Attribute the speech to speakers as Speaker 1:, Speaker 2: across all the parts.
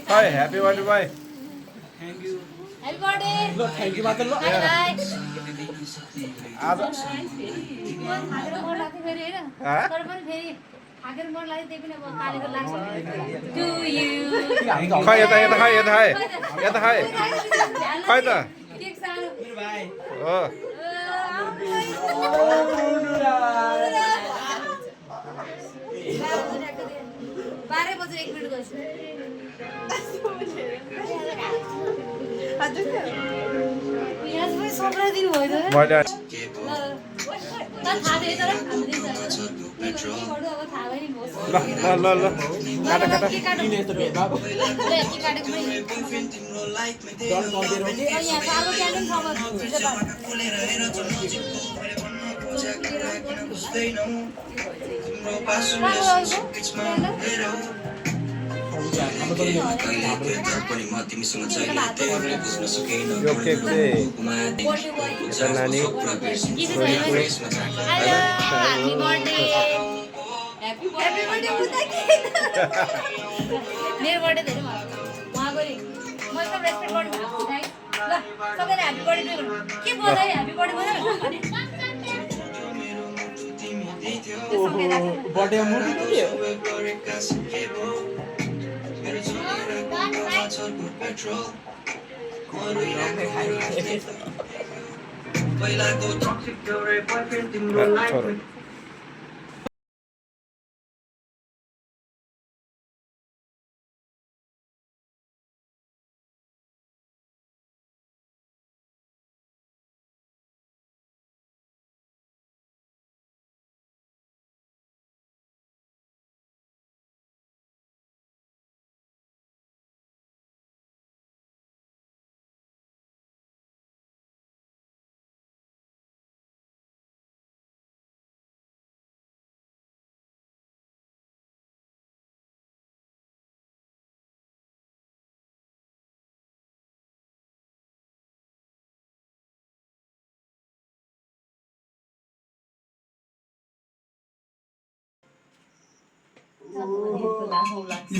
Speaker 1: Hi, happy birthday, bye.
Speaker 2: Thank you.
Speaker 3: Happy birthday.
Speaker 2: Lo, thank you मात्र लो.
Speaker 3: Bye bye.
Speaker 1: आज
Speaker 3: थाकेर मोड लाग्थ्यो फेरि हैन तर पनि फेरि थाकेर मोड लाग्यो त्यही पनि अब कालेको लाग्छ टु यु
Speaker 1: खै यता यता खै यता खै यता खै खै त
Speaker 3: केक सानो
Speaker 2: Bye.
Speaker 1: हो
Speaker 3: बाह्र बजेर 1 मिनेट गर्छु पियाज पनि सब्रा दिनु भयो त
Speaker 1: बर्थडे
Speaker 3: ल थाहा थियो तर हाम्रो दिन अब थाहा भयो नि बोस
Speaker 1: ल ल ल ल काटा काटा
Speaker 3: के काट्नु
Speaker 2: Ini tu beda.
Speaker 3: ल के काटेको पनि
Speaker 2: Don kau di roti.
Speaker 3: यहाँ चारको क्यान्डिन छ
Speaker 2: Kamu tu ni.
Speaker 1: यो केक चाहिँ यता नानी
Speaker 3: Happy birthday. Happy birthday मेरो बर्थडे धेरै भयो उहाँको नि म एकदम रेस्पेक्ट गर्नु भएको छु गाइस ल सबैले ह्यापी बर्थडे गर्नु के बधाई ह्यापी बर्थडे बधाई
Speaker 2: Body yang murni tu dia.
Speaker 1: छोरो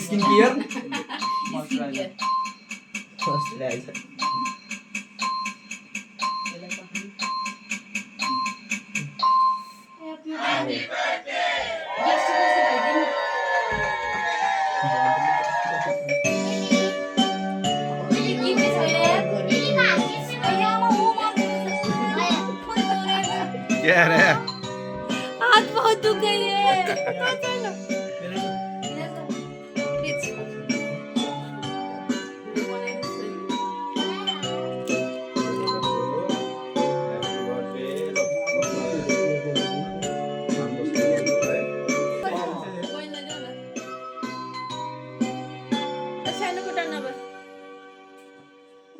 Speaker 2: Skincare. Moisturizer. Moisturizer.
Speaker 1: क्या रे
Speaker 3: हाथ बहुत दुख गई है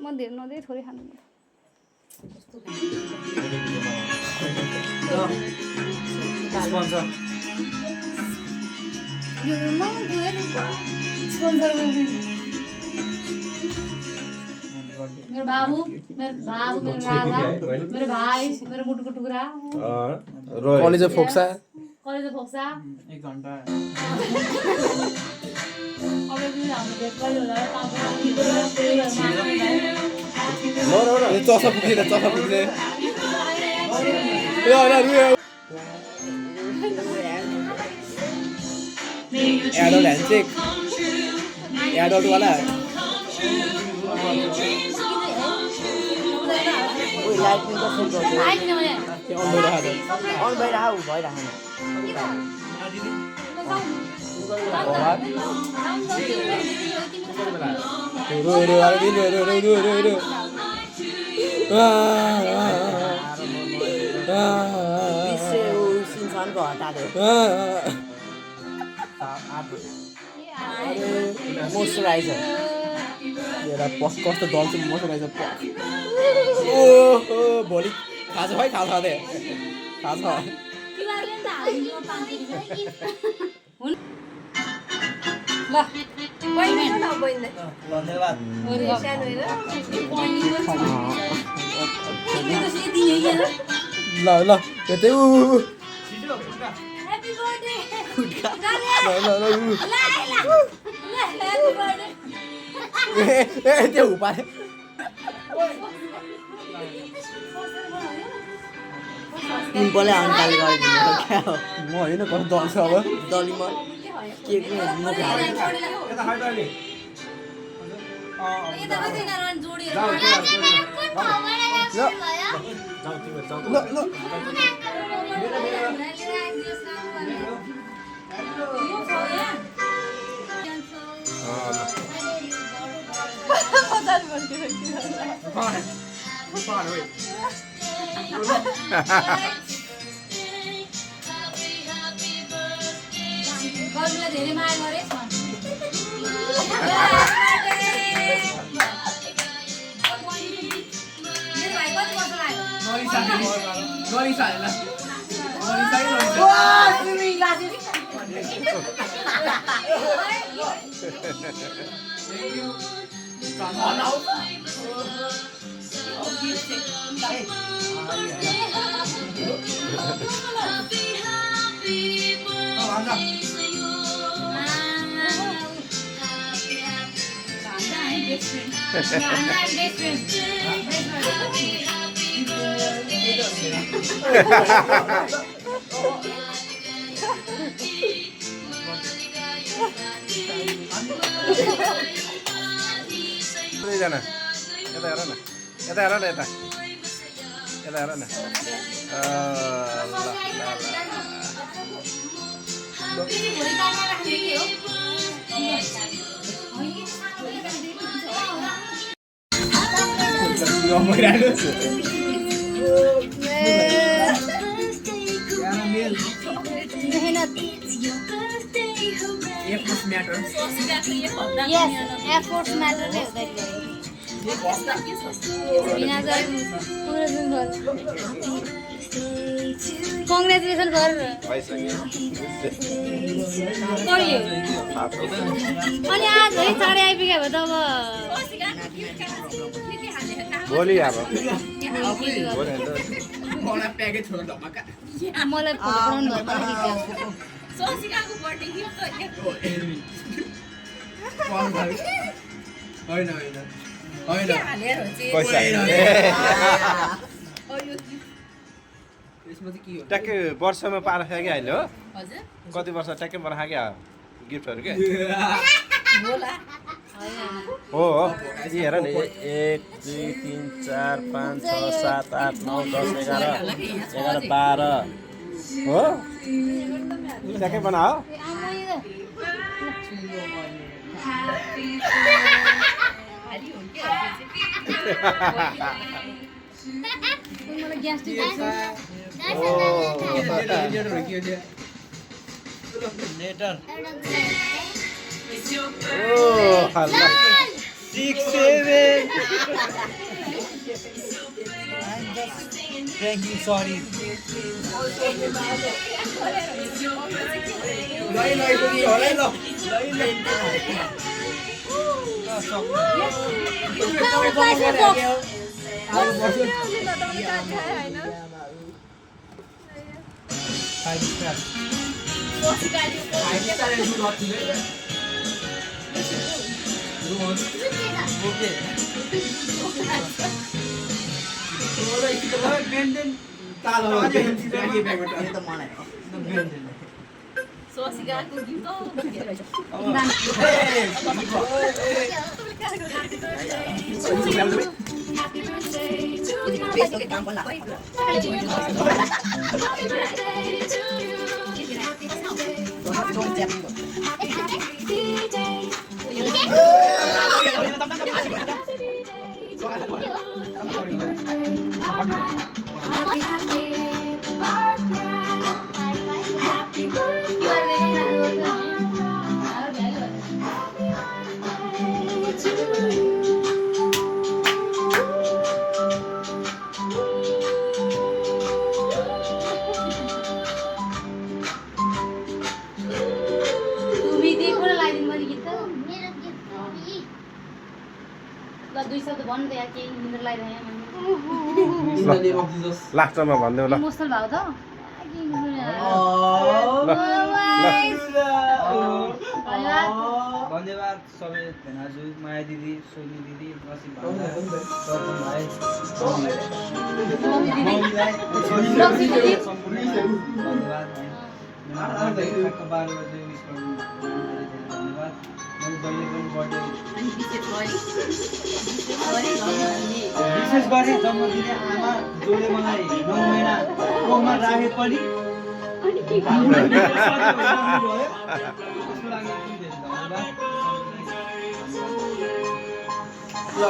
Speaker 3: म धेरै नदिए थोरै खानु
Speaker 2: Sponsor.
Speaker 3: यो म गएर स्पोन्सर मेरो बाबु मेरो राजा मेरो भाइ मेरो मुटुको टुक्रा
Speaker 1: कलेज
Speaker 2: फोक्सा.
Speaker 3: कलेज फोक्सा
Speaker 2: 1 घण्टा.
Speaker 3: अब पनि हाम्रो भेट कहिले होला
Speaker 2: Yo चसा पुग्दैन. Yo रुयो. Adult handshake. Adult वाला.
Speaker 4: ओइ लाइट पनि कसरी गर्छ
Speaker 3: आइदिन भने
Speaker 2: के अन भइरहेको छ.
Speaker 4: अन भइरहेको भइरहेन
Speaker 2: रो
Speaker 4: बिस्रे उ सिन्सनको हटा दे मोइस्चराइजर
Speaker 2: एउटा पस कस्तो दल्छ मोइस्चराइजर पस ओहो भोलि खाछ भाइ खाछ दे खाछ
Speaker 3: तिमीहरुले नि त ल बहिनी
Speaker 5: न बहिनी
Speaker 2: धन्यवाद
Speaker 5: सानो हेर
Speaker 2: ल ल यतै उ
Speaker 3: ह्यापी बर्थडे
Speaker 2: ल ल ल उ
Speaker 3: ह्यापी बर्थडे
Speaker 2: ए त्यो उपाय
Speaker 4: पिम्पलै अन्काल गरिदिनु त क्या हो
Speaker 2: म होइन कस्तो दल्छ अब
Speaker 4: दलीमा के के मुख हाल्नु
Speaker 1: यता खाइ त अहिले
Speaker 3: यता कतै नरन जोडिएर
Speaker 2: ल ल ल
Speaker 3: गर्मीलाई धेरै माया गरेछ मेरो भाइ कति वर्ष
Speaker 1: जना यता हेर न यता हेर न यता यता हेर न
Speaker 3: efforts matter congratulations गरेर कहिले अनि आज है चाँडै आइपुग्यो भए त अब
Speaker 1: भोलि अब
Speaker 3: मलाई फोटो बनाउनु भयो
Speaker 1: ट्याक्कै वर्षमा पारा खायो कि अहिले हो कति वर्ष ट्याक्कै पारा खायो क्या गिफ्टहरू के हो हो यी हेर नि 1 2 3 4 5 6 7 8 9 10 11 12 हो ट्याक्कै बना हो
Speaker 3: मलाई ग्यास्ट्रिक ल 2 शब्द भन्नु त यार केही निन्द्रा लागिरहेँ
Speaker 2: In the name of Jesus.
Speaker 1: लास्टमा भनिदेऊ ल
Speaker 3: इमोसनल भयो त
Speaker 5: धन्यवाद सबै भेनाजु माया दिदी सोनी दिदी नसिब भाइ सर्जन भाइ
Speaker 3: लक्ष्मी दिदी
Speaker 5: सम्पूर्ण धन्यवाद है मेरो बारेमा चाहिँ विश गर्नु धन्यवाद मैले जहिले पनि बर्थडे विशेष गरी जन्मदिने आमा जोले मलाई 9 महिना कोखमा राखे पनि त्यसको लागि एकदम धेरै धन्यवाद
Speaker 2: ल